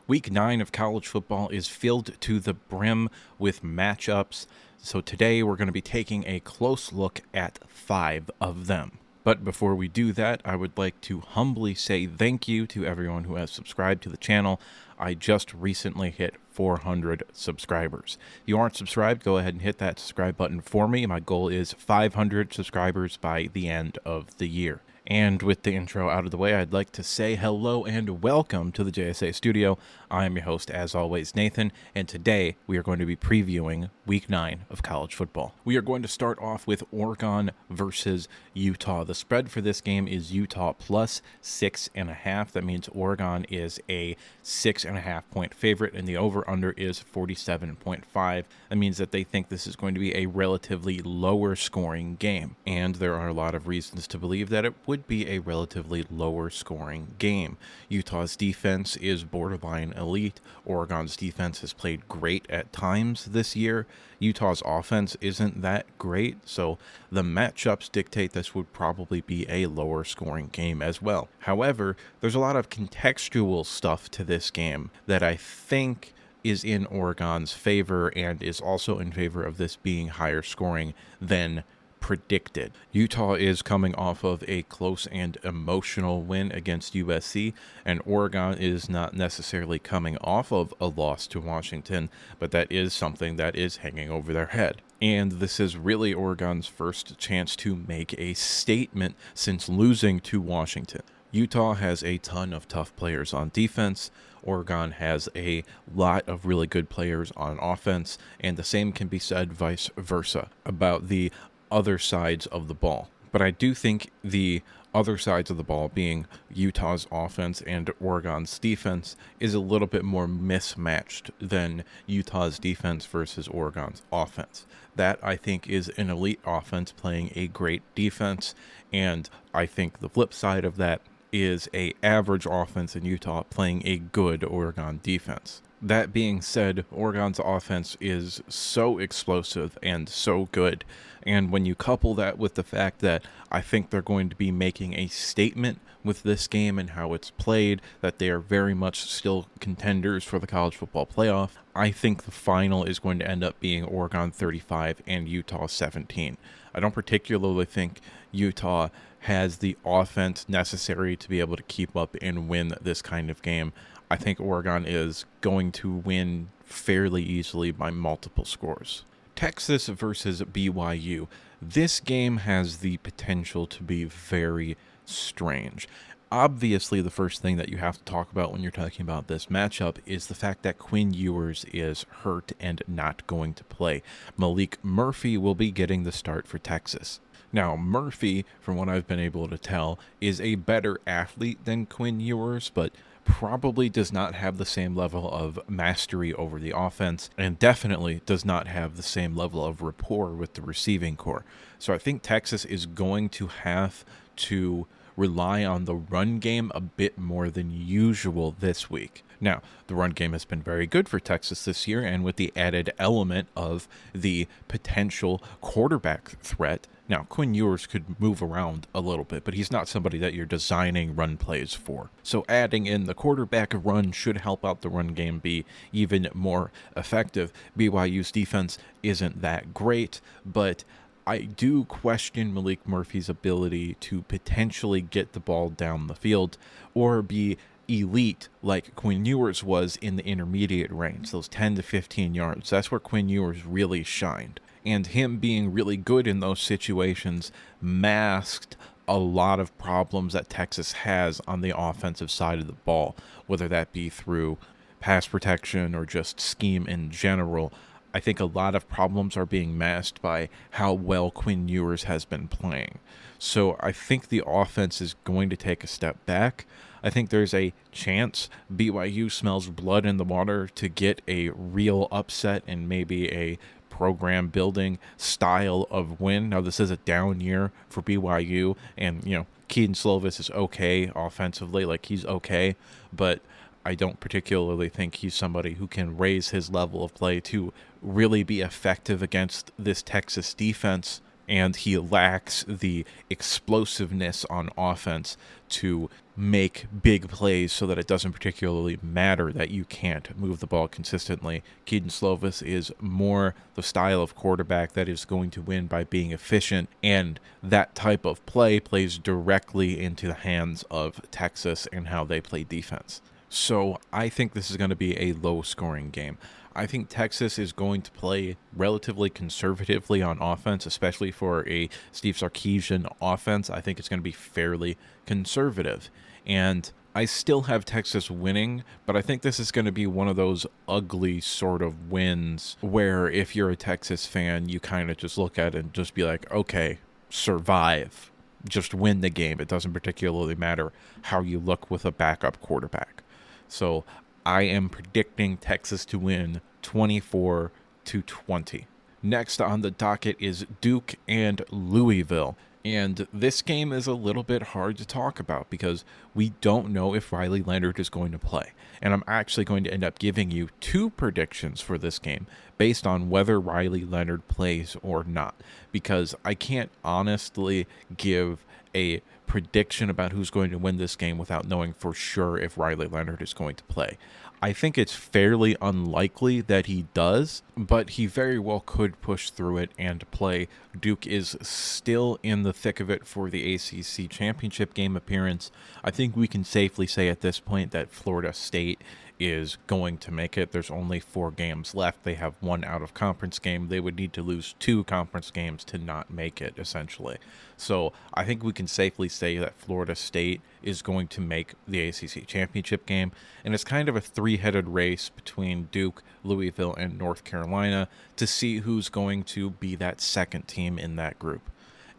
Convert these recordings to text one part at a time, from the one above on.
Week 9 of college football is filled to the brim with matchups, so today we're going to be taking a close look at 5 of them. But before we do that, I would like to humbly say thank you to everyone who has subscribed to the channel. I just recently hit 400 subscribers. If you aren't subscribed, go ahead and hit that subscribe button for me. My goal is 500 subscribers by the end of the year. And with the intro out of the way, I'd like to say hello and welcome to the JSA studio. I'm your host, as always, Nathan, and today we are going to be previewing Week 9 of college football. We are going to start off with Oregon versus Utah. The spread for this game is Utah plus 6.5. That means Oregon is a 6.5 point favorite, and the over-under is 47.5. That means that they think this is going to be a relatively lower scoring game, and there are a lot of reasons to believe that it would be a relatively lower scoring game. Utah's defense is borderline elite. Oregon's defense has played great at times this year. Utah's offense isn't that great, so the matchups dictate this would probably be a lower scoring game as well. However, there's a lot of contextual stuff to this game that I think is in Oregon's favor and is also in favor of this being higher scoring than predicted. Utah is coming off of a close and emotional win against USC, and Oregon is not necessarily coming off of a loss to Washington, but that is something that is hanging over their head. And this is really Oregon's first chance to make a statement since losing to Washington. Utah has a ton of tough players on defense. Oregon has a lot of really good players on offense, and the same can be said vice versa about the other sides of the ball. But I do think the other sides of the ball, being Utah's offense and Oregon's defense, is a little bit more mismatched than Utah's defense versus Oregon's offense. That, I think, is an elite offense playing a great defense, and I think the flip side of that is a average offense in Utah playing a good Oregon defense. That being said, Oregon's offense is so explosive and so good, and when you couple that with the fact that I think they're going to be making a statement with this game and how it's played, that they are very much still contenders for the college football playoff, I think the final is going to end up being Oregon 35 and Utah 17. I don't particularly think Utah has the offense necessary to be able to keep up and win this kind of game. I think Oregon is going to win fairly easily by multiple scores. Texas versus BYU. This game has the potential to be very strange. Obviously, the first thing that you have to talk about when you're talking about this matchup is the fact that Quinn Ewers is hurt and not going to play. Malik Murphy will be getting the start for Texas. Now, Murphy, from what I've been able to tell, is a better athlete than Quinn Ewers, but probably does not have the same level of mastery over the offense, and definitely does not have the same level of rapport with the receiving corps. So I think Texas is going to have to rely on the run game a bit more than usual this week. Now, the run game has been very good for Texas this year, and with the added element of the potential quarterback threat. Now, Quinn Ewers could move around a little bit, but he's not somebody that you're designing run plays for. So adding in the quarterback run should help out the run game be even more effective. BYU's defense isn't that great, but I do question Malik Murphy's ability to potentially get the ball down the field or be elite like Quinn Ewers was in the intermediate range, those 10 to 15 yards. That's where Quinn Ewers really shined. And him being really good in those situations masked a lot of problems that Texas has on the offensive side of the ball, whether that be through pass protection or just scheme in general. I think a lot of problems are being masked by how well Quinn Ewers has been playing. So I think the offense is going to take a step back. I think there's a chance BYU smells blood in the water to get a real upset and maybe a program building style of win. Now, this is a down year for BYU, and Keaton Slovis is okay offensively, like he's okay, but I don't particularly think he's somebody who can raise his level of play to really be effective against this Texas defense and he lacks the explosiveness on offense to make big plays so that it doesn't particularly matter that you can't move the ball consistently. Keaton Slovis is more the style of quarterback that is going to win by being efficient, and that type of play plays directly into the hands of Texas and how they play defense. So I think this is going to be a low-scoring game. I think Texas is going to play relatively conservatively on offense, especially for a Steve Sarkisian offense. I think it's going to be fairly conservative. And I still have Texas winning, but I think this is going to be one of those ugly sort of wins where if you're a Texas fan, you kind of just look at it and just be like, okay, survive. Just win the game. It doesn't particularly matter how you look with a backup quarterback. So I am predicting Texas to win 24-20. Next on the docket is Duke and Louisville. And this game is a little bit hard to talk about because we don't know if Riley Leonard is going to play. And I'm actually going to end up giving you two predictions for this game based on whether Riley Leonard plays or not. Because I can't honestly give a prediction about who's going to win this game without knowing for sure if Riley Leonard is going to play. I think it's fairly unlikely that he does, but he very well could push through it and play. Duke is still in the thick of it for the ACC championship game appearance. I think we can safely say at this point that Florida State is going to make it. There's only 4 games left. They have 1 out-of-conference game. They would need to lose 2 conference games to not make it, essentially. So I think we can safely say that Florida State is going to make the ACC championship game, and it's kind of a three-headed race between Duke, Louisville, and North Carolina to see who's going to be that second team in that group.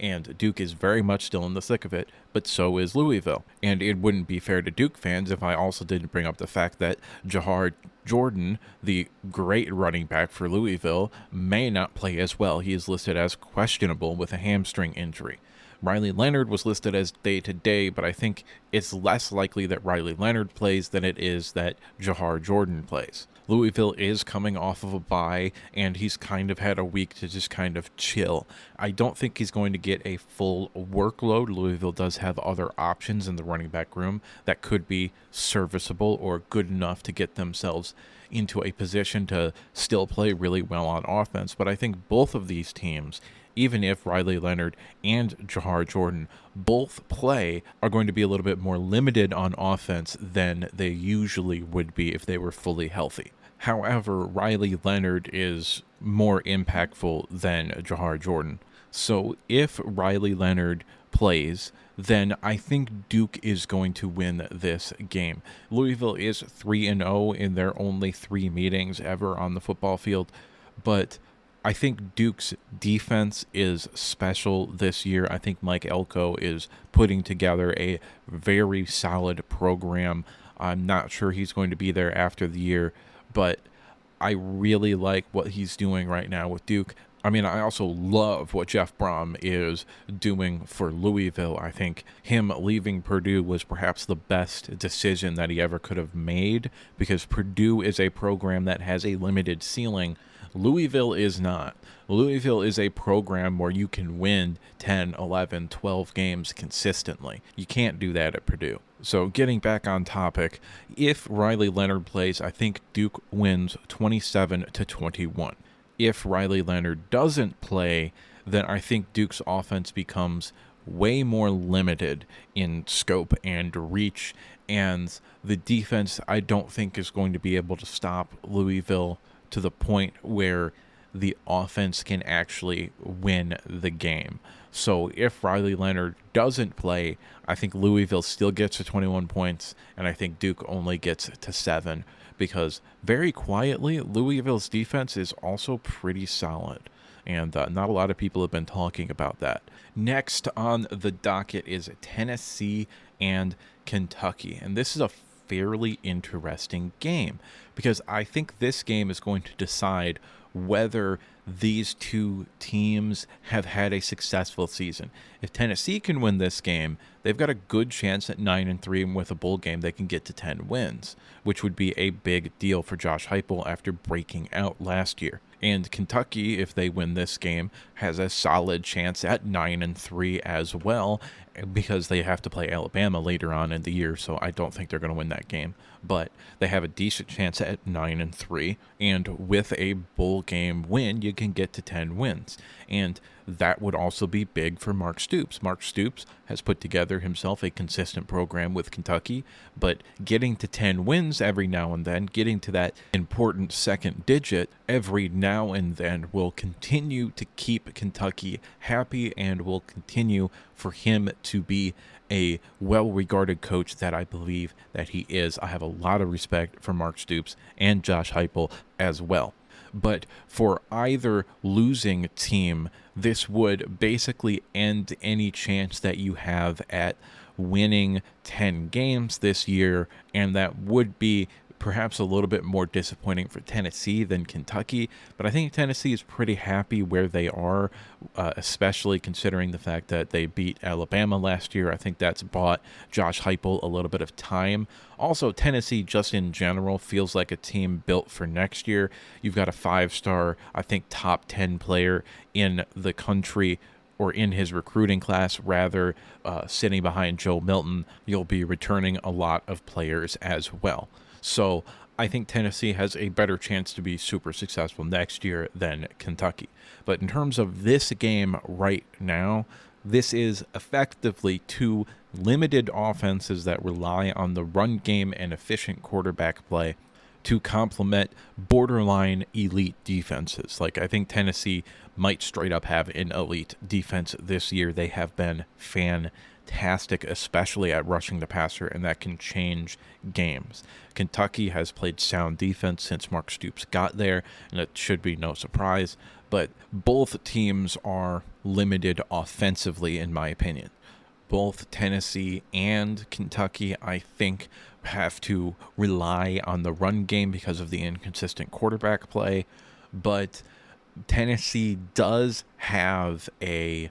And Duke is very much still in the thick of it, but so is Louisville. And it wouldn't be fair to Duke fans if I also didn't bring up the fact that Jahar Jordan, the great running back for Louisville, may not play as well. He is listed as questionable with a hamstring injury. Riley Leonard was listed as day-to-day, but I think it's less likely that Riley Leonard plays than it is that Jahar Jordan plays. Louisville is coming off of a bye, and he's kind of had a week to just kind of chill. I don't think he's going to get a full workload. Louisville does have other options in the running back room that could be serviceable or good enough to get themselves into a position to still play really well on offense. But I think both of these teams, even if Riley Leonard and Jahar Jordan both play, are going to be a little bit more limited on offense than they usually would be if they were fully healthy. However, Riley Leonard is more impactful than Jahar Jordan. So if Riley Leonard plays, then I think Duke is going to win this game. Louisville is 3-0 in their only 3 meetings ever on the football field, but I think Duke's defense is special this year. I think Mike Elko is putting together a very solid program. I'm not sure he's going to be there after the year, but I really like what he's doing right now with Duke. I mean, I also love what Jeff Brom is doing for Louisville. I think him leaving Purdue was perhaps the best decision that he ever could have made, because Purdue is a program that has a limited ceiling. Louisville is not. Louisville is a program where you can win 10, 11, 12 games consistently. You can't do that at Purdue. So getting back on topic, if Riley Leonard plays, I think Duke wins 27-21. If Riley Leonard doesn't play, then I think Duke's offense becomes way more limited in scope and reach, and the defense I don't think is going to be able to stop Louisville to the point where the offense can actually win the game. So if Riley Leonard doesn't play, I think Louisville still gets to 21 points, and I think Duke only gets to 7, because very quietly, Louisville's defense is also pretty solid, and not a lot of people have been talking about that. Next on the docket is Tennessee and Kentucky, and this is a fairly interesting game, because I think this game is going to decide whether these two teams have had a successful season. If Tennessee can win this game, they've got a good chance at 9-3, and with a bowl game, they can get to 10 wins, which would be a big deal for Josh Heupel after breaking out last year. And Kentucky, if they win this game, has a solid chance at 9-3 as well, because they have to play Alabama later on in the year, so I don't think they're going to win that game. But they have a decent chance at 9-3, and with a bowl game win, you can get to 10 wins. And that would also be big for Mark Stoops. Mark Stoops has put together himself a consistent program with Kentucky, but getting to 10 wins every now and then, getting to that important second digit every now and then will continue to keep Kentucky happy and will continue for him to be a well-regarded coach that I believe that he is. I have a lot of respect for Mark Stoops and Josh Heupel as well. But for either losing team, this would basically end any chance that you have at winning 10 games this year, and that would be perhaps a little bit more disappointing for Tennessee than Kentucky, but I think Tennessee is pretty happy where they are, especially considering the fact that they beat Alabama last year. I think that's bought Josh Heupel a little bit of time. Also, Tennessee just in general feels like a team built for next year. You've got a 5-star, I think top 10 player in the country, or in his recruiting class rather, sitting behind Joe Milton. You'll be returning a lot of players as well. So I think Tennessee has a better chance to be super successful next year than Kentucky. But in terms of this game right now, this is effectively two limited offenses that rely on the run game and efficient quarterback play to complement borderline elite defenses. Like, I think Tennessee might straight up have an elite defense this year. They have been fantastic, especially at rushing the passer, and that can change games. Kentucky has played sound defense since Mark Stoops got there, and it should be no surprise, but both teams are limited offensively, in my opinion. Both Tennessee and Kentucky, I think, have to rely on the run game because of the inconsistent quarterback play, but Tennessee does have a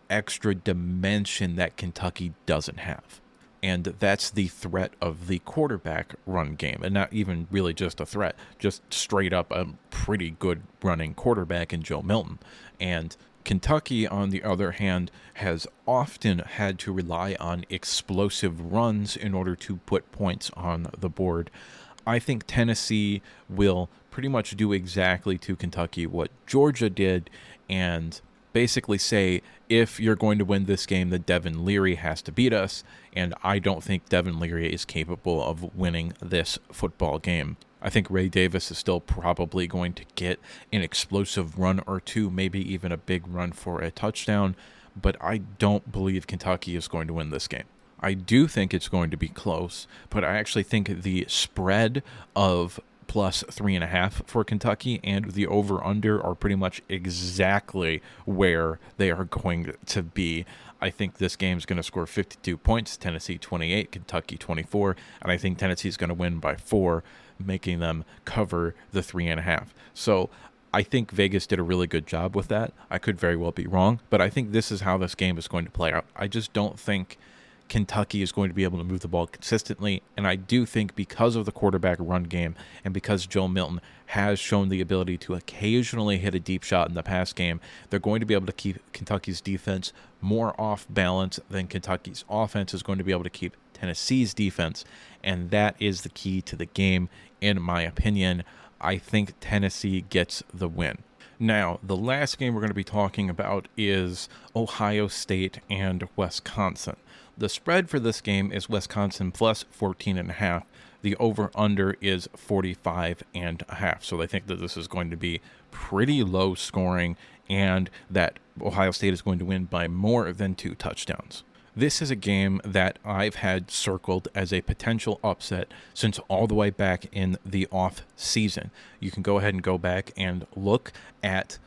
extra dimension that Kentucky doesn't have. And that's the threat of the quarterback run game. And not even really just a threat, just straight up a pretty good running quarterback in Joe Milton. And Kentucky, on the other hand, has often had to rely on explosive runs in order to put points on the board. I think Tennessee will pretty much do exactly to Kentucky what Georgia did, and basically say, if you're going to win this game, then Devin Leary has to beat us, and I don't think Devin Leary is capable of winning this football game. I think Ray Davis is still probably going to get an explosive run or two, maybe even a big run for a touchdown, but I don't believe Kentucky is going to win this game. I do think it's going to be close, but I actually think the spread of plus 3.5 for Kentucky and the over-under are pretty much exactly where they are going to be. I think this game is going to score 52 points, Tennessee 28, Kentucky 24, and I think Tennessee is going to win by 4, making them cover the 3.5. So I think Vegas did a really good job with that. I could very well be wrong, but I think this is how this game is going to play out. I just don't think Kentucky is going to be able to move the ball consistently, and I do think because of the quarterback run game and because Joe Milton has shown the ability to occasionally hit a deep shot in the pass game, they're going to be able to keep Kentucky's defense more off balance than Kentucky's offense is going to be able to keep Tennessee's defense, and that is the key to the game, in my opinion. I think Tennessee gets the win. Now, the last game we're going to be talking about is Ohio State and Wisconsin. The spread for this game is Wisconsin plus 14.5. The over-under is 45.5. So they think that this is going to be pretty low scoring and that Ohio State is going to win by more than 2 touchdowns. This is a game that I've had circled as a potential upset since all the way back in the off season. You can go ahead and go back and look at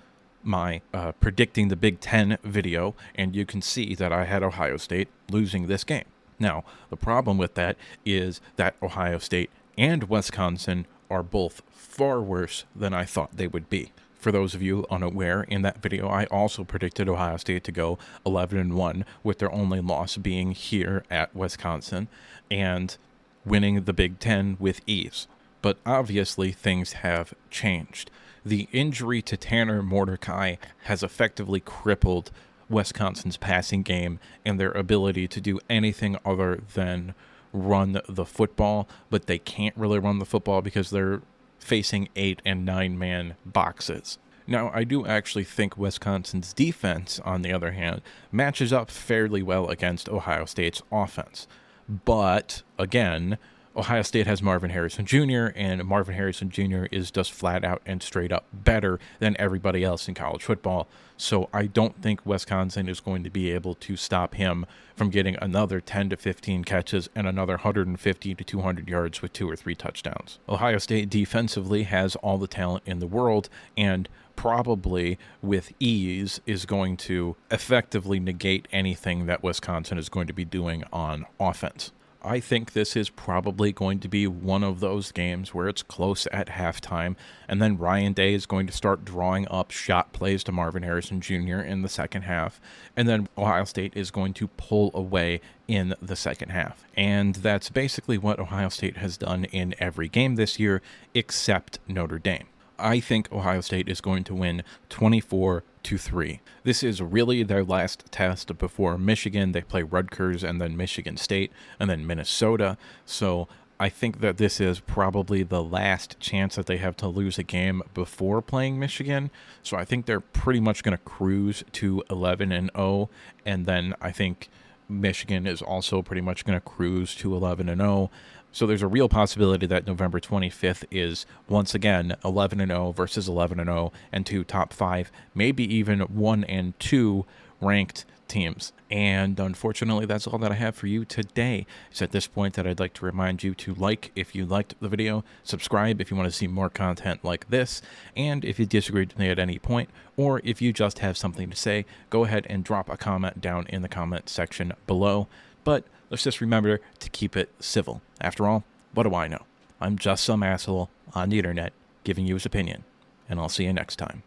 my predicting the Big Ten video, and you can see that I had Ohio State losing this game. Now, the problem with that is that Ohio State and Wisconsin are both far worse than I thought they would be. For those of you unaware, in that video, I also predicted Ohio State to go 11-1, with their only loss being here at Wisconsin, and winning the Big Ten with ease. But obviously, things have changed. The injury to Tanner Mordecai has effectively crippled Wisconsin's passing game and their ability to do anything other than run the football, but they can't really run the football because they're facing 8- and 9-man boxes. Now, I do actually think Wisconsin's defense, on the other hand, matches up fairly well against Ohio State's offense. But, again, Ohio State has Marvin Harrison Jr., and Marvin Harrison Jr. is just flat out and straight up better than everybody else in college football. So I don't think Wisconsin is going to be able to stop him from getting another 10 to 15 catches and another 150 to 200 yards with 2 or 3 touchdowns. Ohio State defensively has all the talent in the world, and probably with ease is going to effectively negate anything that Wisconsin is going to be doing on offense. I think this is probably going to be one of those games where it's close at halftime, and then Ryan Day is going to start drawing up shot plays to Marvin Harrison Jr. in the second half, and then Ohio State is going to pull away in the second half. And that's basically what Ohio State has done in every game this year, except Notre Dame. I think Ohio State is going to win 24-3. This is really their last test before Michigan. They play Rutgers and then Michigan State and then Minnesota. So I think that this is probably the last chance that they have to lose a game before playing Michigan. So I think they're pretty much going to cruise to 11-0. And then I think Michigan is also pretty much going to cruise to 11-0. So there's a real possibility that November 25th is, once again, 11-0 versus 11-0, and 2 top 5, maybe even 1 and 2 ranked teams. And unfortunately, that's all that I have for you today. It's at this point that I'd like to remind you to like if you liked the video, subscribe if you want to see more content like this, and if you disagreed with me at any point, or if you just have something to say, go ahead and drop a comment down in the comment section below. But let's just remember to keep it civil. After all, what do I know? I'm just some asshole on the internet giving you his opinion, and I'll see you next time.